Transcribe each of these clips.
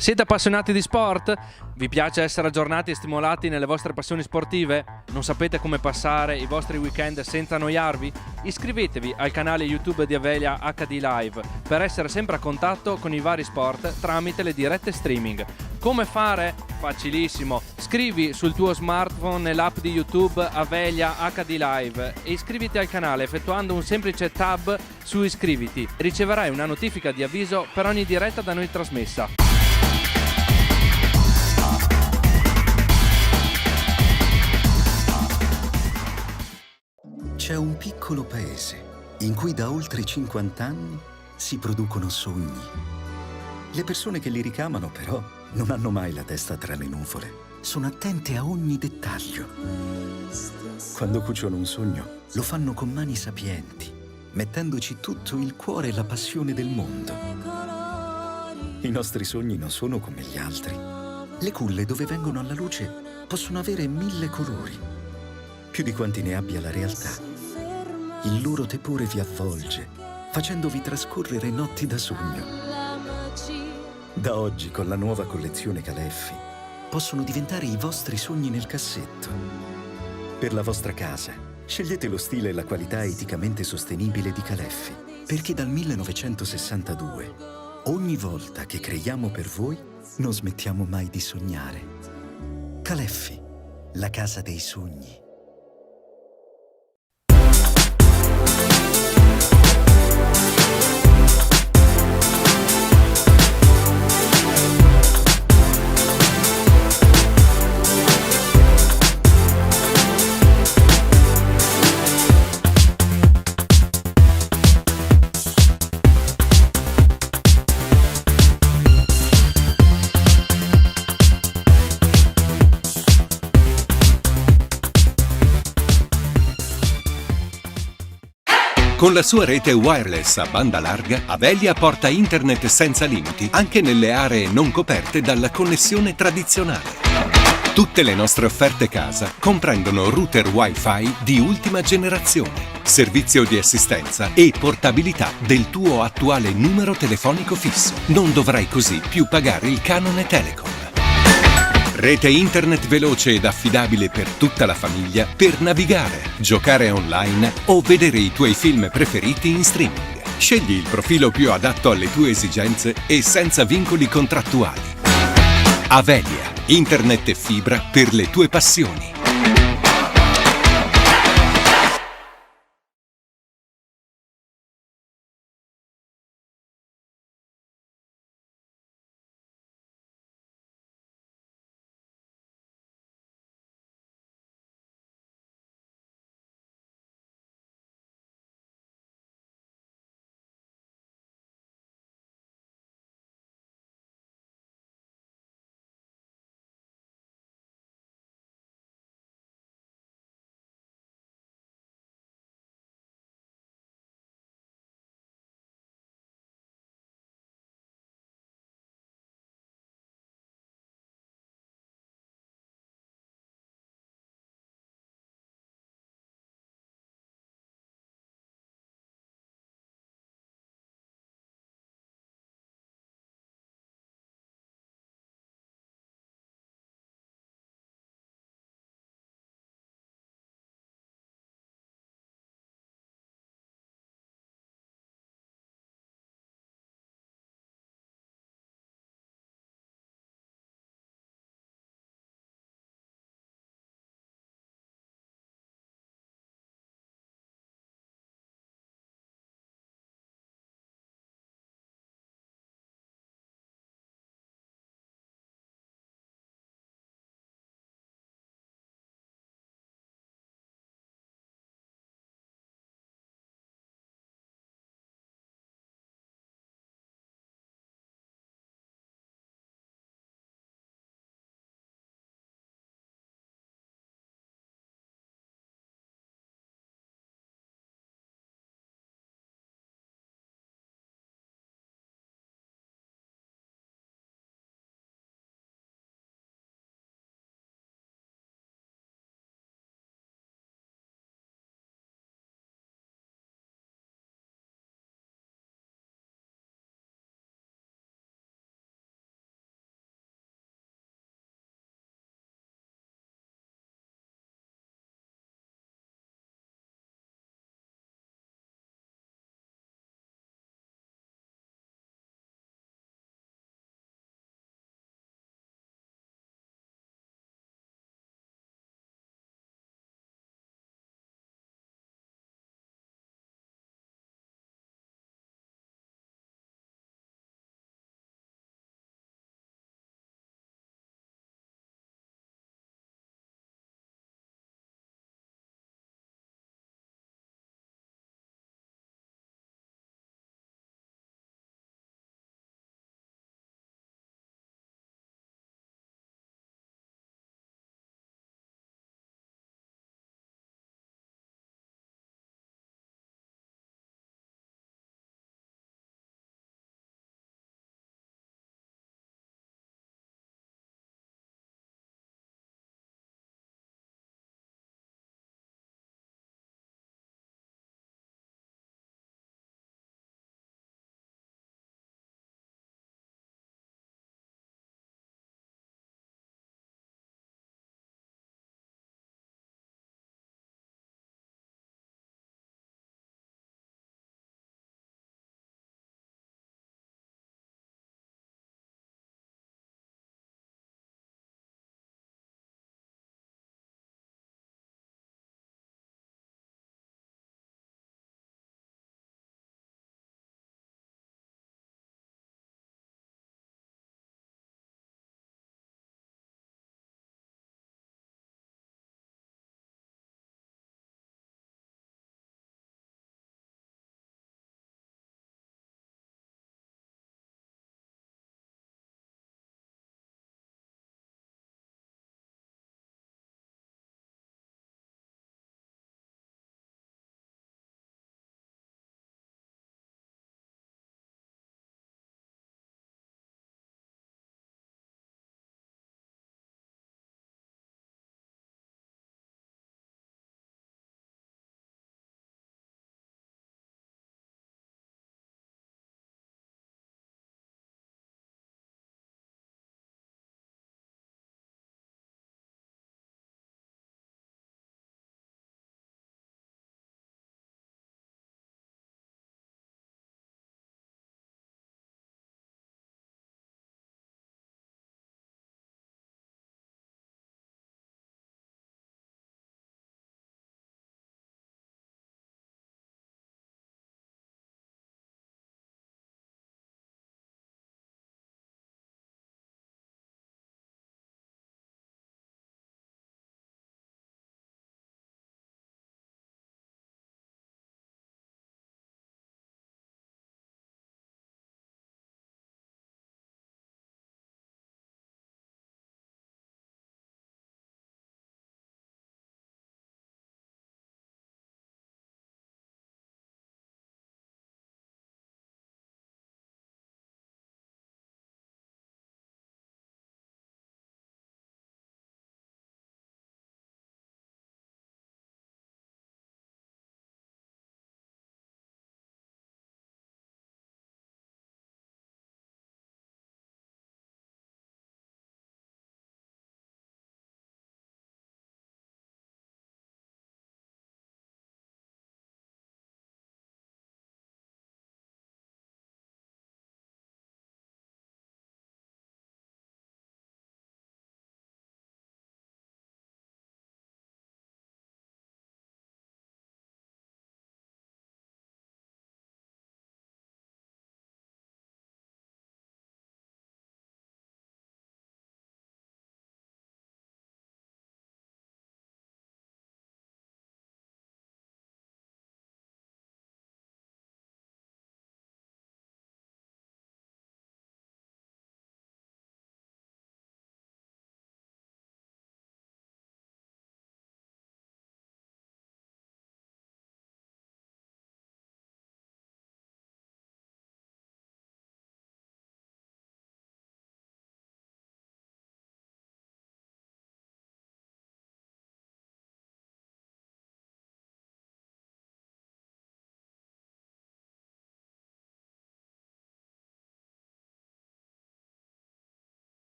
Siete appassionati di sport? Vi piace essere aggiornati e stimolati nelle vostre passioni sportive? Non sapete come passare i vostri weekend senza annoiarvi? Iscrivetevi al canale YouTube di Avelia HD Live per essere sempre a contatto con i vari sport tramite le dirette streaming. Come fare? Facilissimo! Scrivi sul tuo smartphone nell'app di YouTube Avelia HD Live e iscriviti al canale effettuando un semplice tab su Iscriviti. Riceverai una notifica di avviso per ogni diretta da noi trasmessa. C'è un piccolo paese in cui da oltre 50 anni si producono sogni. Le persone che li ricamano, però, non hanno mai la testa tra le nuvole. Sono attente a ogni dettaglio. Quando cuciono un sogno, lo fanno con mani sapienti, mettendoci tutto il cuore e la passione del mondo. I nostri sogni non sono come gli altri. Le culle dove vengono alla luce possono avere 1000 colori, più di quanti ne abbia la realtà. Il loro tepore vi avvolge, facendovi trascorrere notti da sogno. Da oggi, con la nuova collezione Caleffi, possono diventare i vostri sogni nel cassetto. Per la vostra casa, scegliete lo stile e la qualità eticamente sostenibile di Caleffi, perché dal 1962, ogni volta che creiamo per voi, non smettiamo mai di sognare. Caleffi, la casa dei sogni. Con la sua rete wireless a banda larga, Avelia porta internet senza limiti anche nelle aree non coperte dalla connessione tradizionale. Tutte le nostre offerte casa comprendono router Wi-Fi di ultima generazione, servizio di assistenza e portabilità del tuo attuale numero telefonico fisso. Non dovrai così più pagare il canone Telecom. Rete internet veloce ed affidabile per tutta la famiglia per navigare, giocare online o vedere i tuoi film preferiti in streaming. Scegli il profilo più adatto alle tue esigenze e senza vincoli contrattuali. Avelia, internet e fibra per le tue passioni.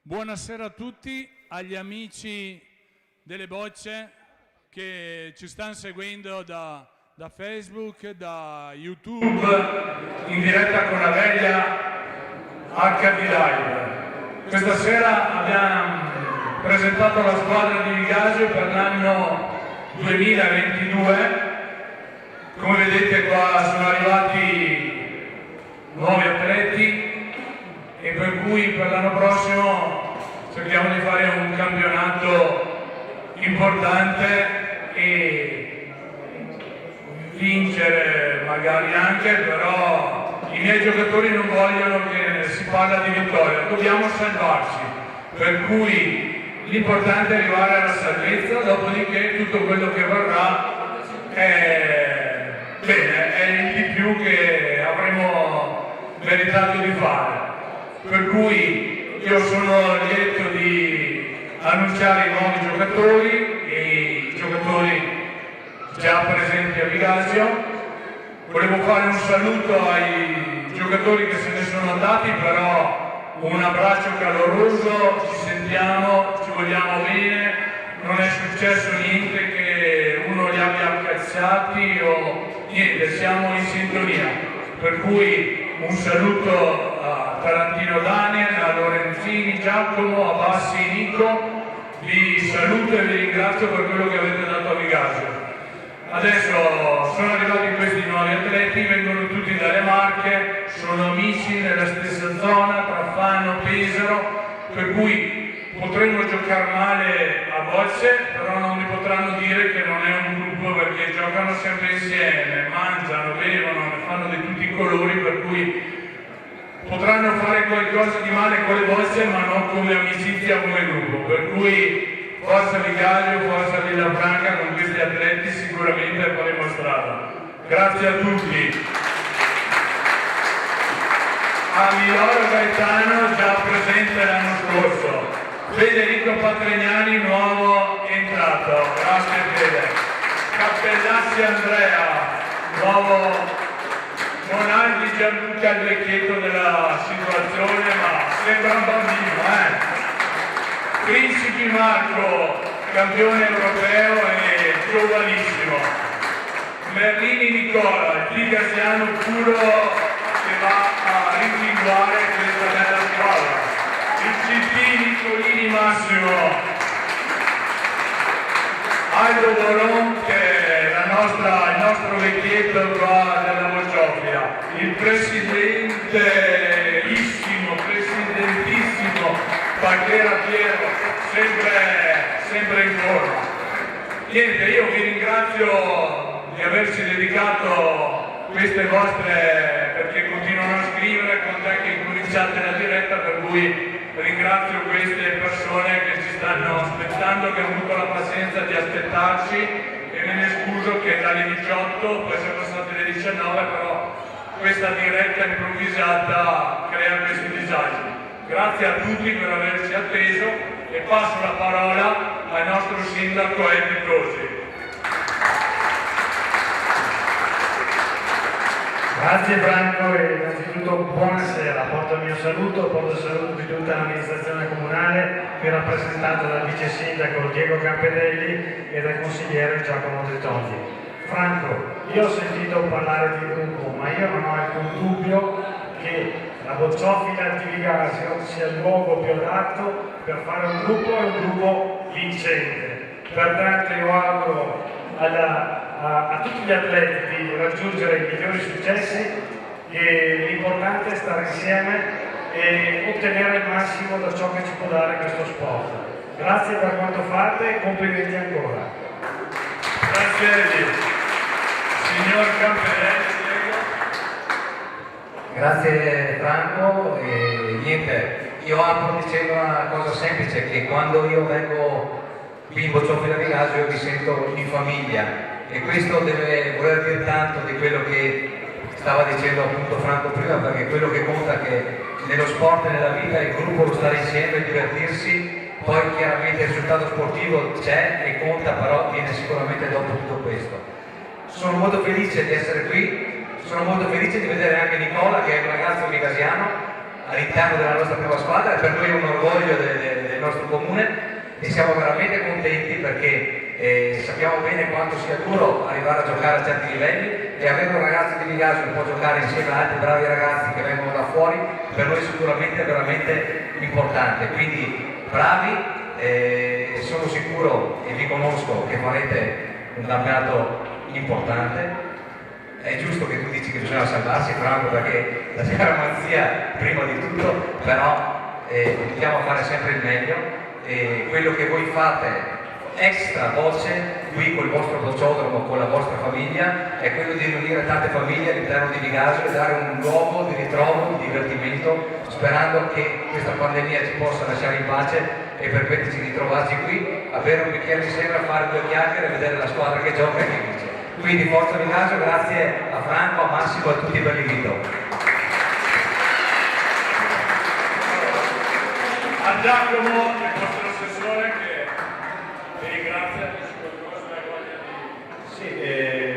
Buonasera a tutti, agli amici delle bocce che ci stanno seguendo da Facebook, da YouTube, in diretta con Avelia HD Live. Questa sera abbiamo presentato la squadra di Vigasio per l'anno 2022. Come vedete qua sono arrivati nuovi atleti e per cui per l'anno prossimo cerchiamo di fare un campionato importante e vincere magari anche, però i miei giocatori non vogliono che si parla di vittoria, dobbiamo salvarci, per cui l'importante è arrivare alla salvezza, dopodiché tutto quello che verrà è bene, è il di più che avremo meritato di fare. Per cui io sono lieto di annunciare i nuovi giocatori e i giocatori già presenti a Vigasio. Volevo fare un saluto ai giocatori che se ne sono andati, però un abbraccio caloroso, ci sentiamo, ci vogliamo bene, non è successo niente che uno li abbia cacciati o niente, siamo in sintonia. Per cui un saluto a Tarantino Daniel, a Lorenzini, Giacomo, a Bassi, Nico, vi saluto e vi ringrazio per quello che avete dato a Vigasio. Adesso sono arrivati questi nuovi atleti, vengono tutti dalle Marche, sono amici nella stessa zona, tra Fano, Pesaro, per cui potremmo giocare male a bocce, però non mi potranno dire che non è un gruppo perché giocano sempre insieme, mangiano, bevono, ne fanno di tutti i colori, per cui potranno fare qualcosa di male con le bocce ma non come amicizia, come gruppo, per cui forza Vigasio, forza Villafranca, con questi atleti sicuramente faremo strada. Grazie a tutti. A Miloro Gaetano, già presente l'anno scorso. Federico Patrignani, nuovo entrato. Grazie Fede. Cappellassi Andrea, nuovo. Monaldi Gianluca il vecchietto della situazione, ma sembra un bambino, Principi Marco, campione europeo e giovanissimo. Merlini Nicola, il tigasiano puro che va a rimpinguare questa bella squadra. Il CP Nicolini Massimo. Aldo Boron, che è il nostro vecchietto qua della Bocciofila. Il presidentissimo Pacchera Piero, sempre in forma. Niente, io vi ringrazio di averci dedicato queste vostre, perché continuano a scrivere, quant'è che incominciate la diretta, per cui ringrazio queste persone che ci stanno aspettando, che hanno avuto la pazienza di aspettarci, e me ne scuso che dalle 18, poi siamo passate le 19, però questa diretta improvvisata crea questi disagi. Grazie a tutti per averci atteso e passo la parola al nostro sindaco Eddie Tosi. Grazie Franco e innanzitutto buonasera, porto il mio saluto, porto il saluto di tutta l'amministrazione comunale qui rappresentato dal vice sindaco Diego Campedelli e dal consigliere Giacomo Tritoni. Franco, io ho sentito parlare di gruppo, ma io non ho alcun dubbio che la Bocciofila di Vigasio sia il luogo più adatto per fare un gruppo e un gruppo vincente. Pertanto io auguro a tutti gli atleti di raggiungere i migliori successi, e l'importante è stare insieme e ottenere il massimo da ciò che ci può dare questo sport. Grazie per quanto fate e complimenti ancora. Grazie Eddie. Signor Campedelli. Grazie Franco, e niente, io apro dicendo una cosa semplice, che quando io vengo qui in Bocciofila Vigasio io mi sento in famiglia, e questo deve voler dire tanto di quello che stava dicendo appunto Franco prima, perché quello che conta è che nello sport e nella vita il gruppo, lo stare insieme, divertirsi poi chiaramente il risultato sportivo c'è e conta, però viene sicuramente dopo tutto questo. Sono molto felice di essere qui, sono molto felice di vedere anche Nicola, che è un ragazzo migasiano all'interno della nostra prima squadra, e per noi è un orgoglio del nostro comune, e siamo veramente contenti perché sappiamo bene quanto sia duro arrivare a giocare a certi livelli, e avere un ragazzo di Vigasio che può giocare insieme a altri bravi ragazzi che vengono da fuori, per noi sicuramente è veramente importante. Quindi bravi, sono sicuro e vi conosco che farete un campionato importante. È giusto che tu dici che bisogna salvarsi, Franco, perché la scaramanzia prima di tutto, però dobbiamo fare sempre il meglio, e quello che voi fate extra voce qui col vostro bocciodromo, con la vostra famiglia, è quello di riunire tante famiglie all'interno di Vigasio e dare un luogo di ritrovo, di divertimento, sperando che questa pandemia ci possa lasciare in pace e permetterci di trovarci qui a bere un bicchiere di sera, a fare due chiacchiere e vedere la squadra che gioca e che vince. Quindi forza Vigasio, grazie a Franco, a Massimo e a tutti per l'invito. A Giacomo, il nostro assessore, che ringrazia e su qualcosa hai voglia di... Sì,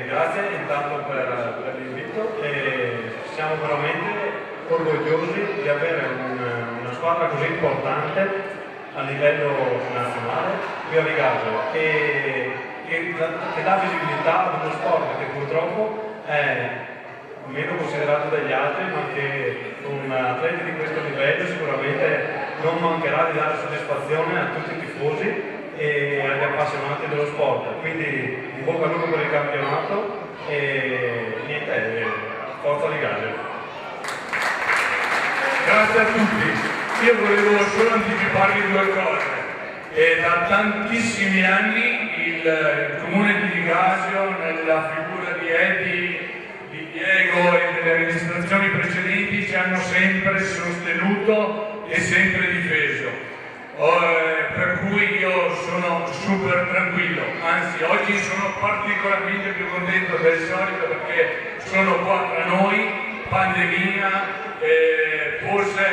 grazie intanto per l'invito, e siamo veramente orgogliosi di avere una squadra così importante a livello nazionale qui a Vigasio, che dà visibilità ad uno sport che purtroppo è meno considerato dagli altri, ma che con atleti di questo livello sicuramente non mancherà di dare soddisfazione a tutti i tifosi e agli appassionati dello sport. Quindi in bocca al lupo per il campionato e niente, forza Vigasio. Grazie a tutti. Io volevo solo anticiparvi due cose. Da tantissimi anni il comune di Vigasio, nella figura di Edi, di Diego e delle amministrazioni precedenti, ci hanno sempre sostenuto e sempre difeso. Per cui io sono super tranquillo, anzi oggi sono particolarmente più contento del solito perché sono qua tra noi, pandemia, forse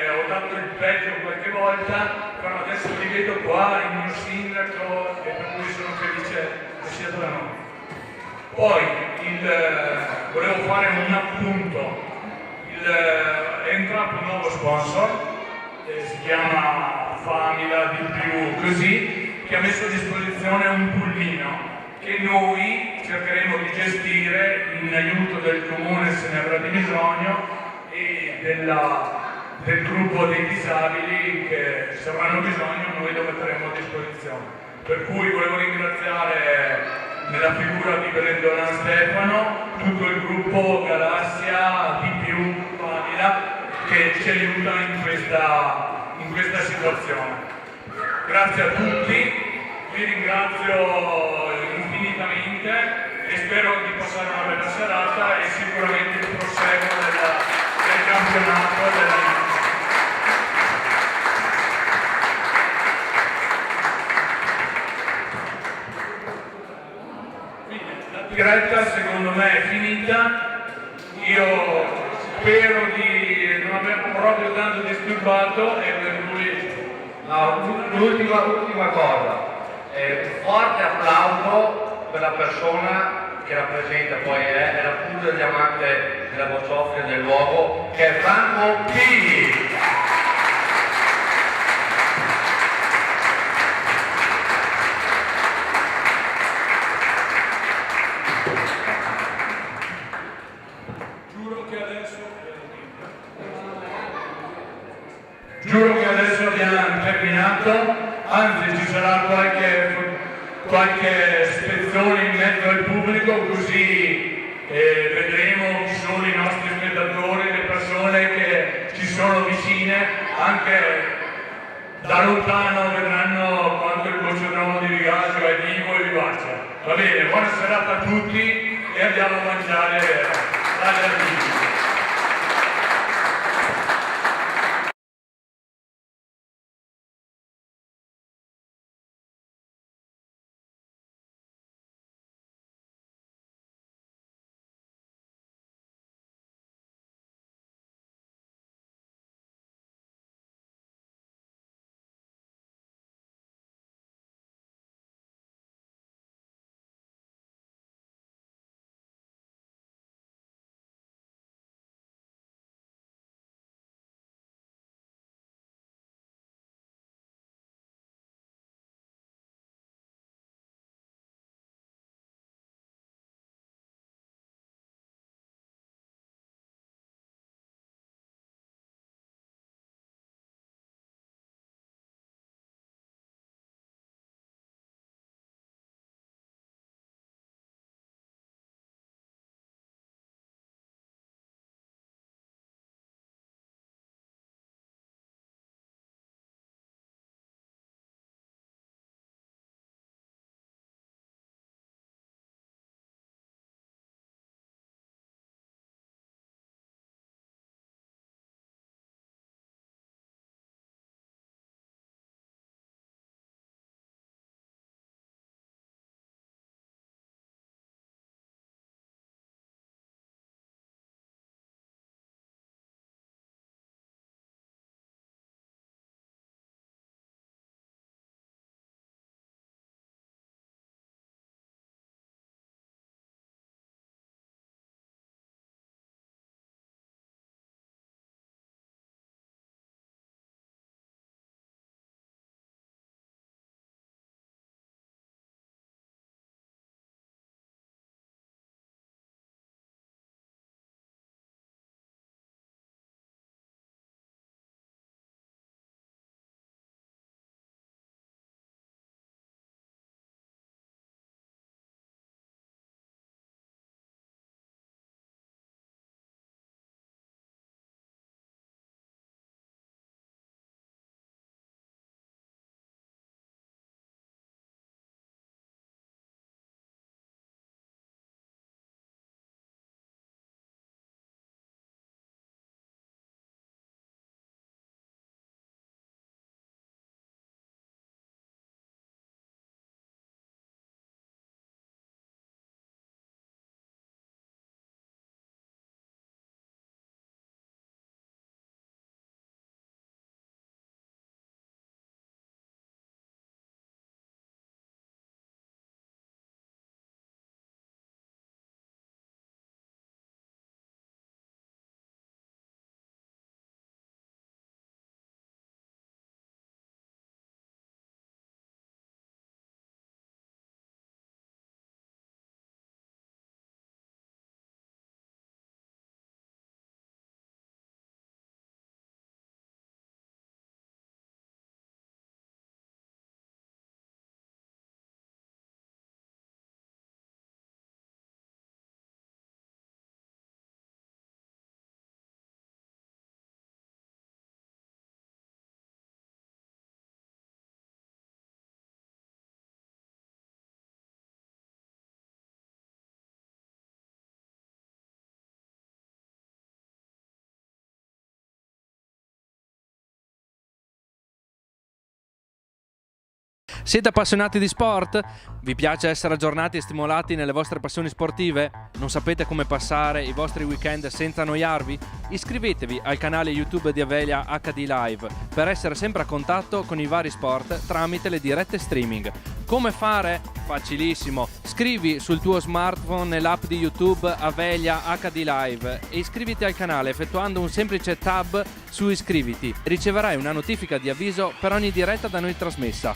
ho dato il peggio qualche volta, però adesso vi vedo qua, il mio sindaco, e per cui sono felice che sia tra noi. Poi volevo fare un appunto, è entrato un nuovo sponsor, si chiama Famila di più così, che ha messo a disposizione un pulmino che noi cercheremo di gestire in aiuto del comune se ne avrà di bisogno e del gruppo dei disabili che se avranno bisogno noi lo metteremo a disposizione. Per cui volevo ringraziare nella figura di Brendona Stefano tutto il gruppo Galassia di più Famila che ci aiuta in questa situazione. Grazie a tutti, vi ringrazio infinitamente e spero di passare una bella serata e sicuramente il proseguo del campionato e della la diretta secondo me è finita, io spero di non aver proprio tanto disturbato e per cui... No, l'ultima cosa, un forte applauso per la persona che rappresenta poi è la punta del diamante della bocciofila del luogo, che è Franco Pini. Giuro che adesso abbiamo terminato, anzi ci sarà qualche spezzone in mezzo al pubblico, così vedremo chi sono i nostri spettatori, le persone che ci sono vicine, anche da lontano vedranno quanto il bocciodromo di Vigasio è vivo e vivace. Va bene, buona serata a tutti e andiamo a mangiare dalle amici. Siete appassionati di sport? Vi piace essere aggiornati e stimolati nelle vostre passioni sportive? Non sapete come passare i vostri weekend senza annoiarvi? Iscrivetevi al canale YouTube di Avelia HD Live per essere sempre a contatto con i vari sport tramite le dirette streaming. Come fare? Facilissimo. Scrivi sul tuo smartphone nell'app di YouTube Avelia HD Live e iscriviti al canale effettuando un semplice tab su iscriviti. Riceverai una notifica di avviso per ogni diretta da noi trasmessa.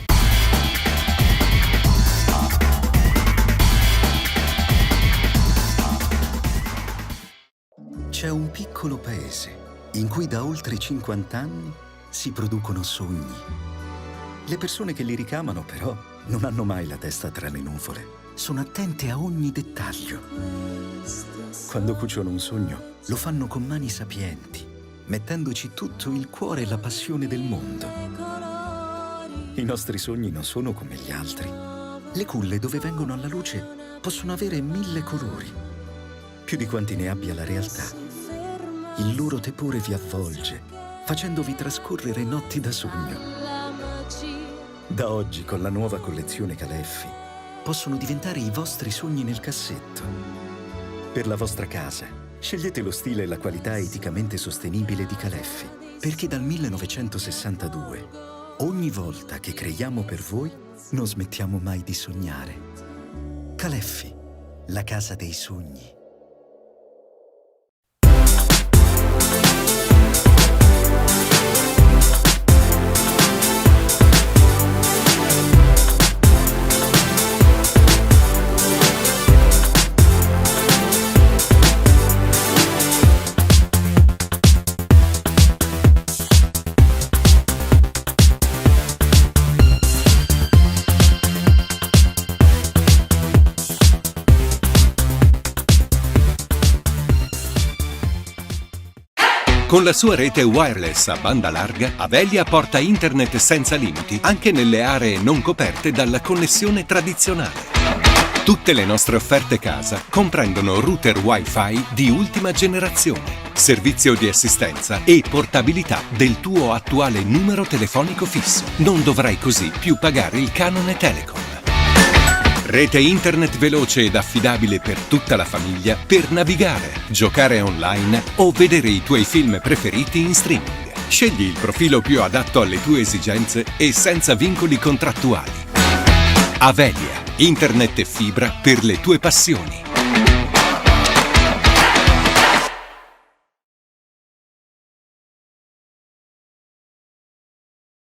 C'è un piccolo paese in cui da oltre 50 anni si producono sogni. Le persone che li ricamano, però, non hanno mai la testa tra le nuvole. Sono attente a ogni dettaglio. Quando cuciono un sogno, lo fanno con mani sapienti, mettendoci tutto il cuore e la passione del mondo. I nostri sogni non sono come gli altri. Le culle dove vengono alla luce possono avere 1000 colori, più di quanti ne abbia la realtà. Il loro tepore vi avvolge, facendovi trascorrere notti da sogno. Da oggi, con la nuova collezione Caleffi, possono diventare i vostri sogni nel cassetto. Per la vostra casa, scegliete lo stile e la qualità eticamente sostenibile di Caleffi, perché dal 1962, ogni volta che creiamo per voi, non smettiamo mai di sognare. Caleffi, la casa dei sogni. Con la sua rete wireless a banda larga, Avelia porta internet senza limiti anche nelle aree non coperte dalla connessione tradizionale. Tutte le nostre offerte casa comprendono router Wi-Fi di ultima generazione, servizio di assistenza e portabilità del tuo attuale numero telefonico fisso. Non dovrai così più pagare il canone Telecom. Rete internet veloce ed affidabile per tutta la famiglia per navigare, giocare online o vedere i tuoi film preferiti in streaming. Scegli il profilo più adatto alle tue esigenze e senza vincoli contrattuali. Avelia, internet e fibra per le tue passioni.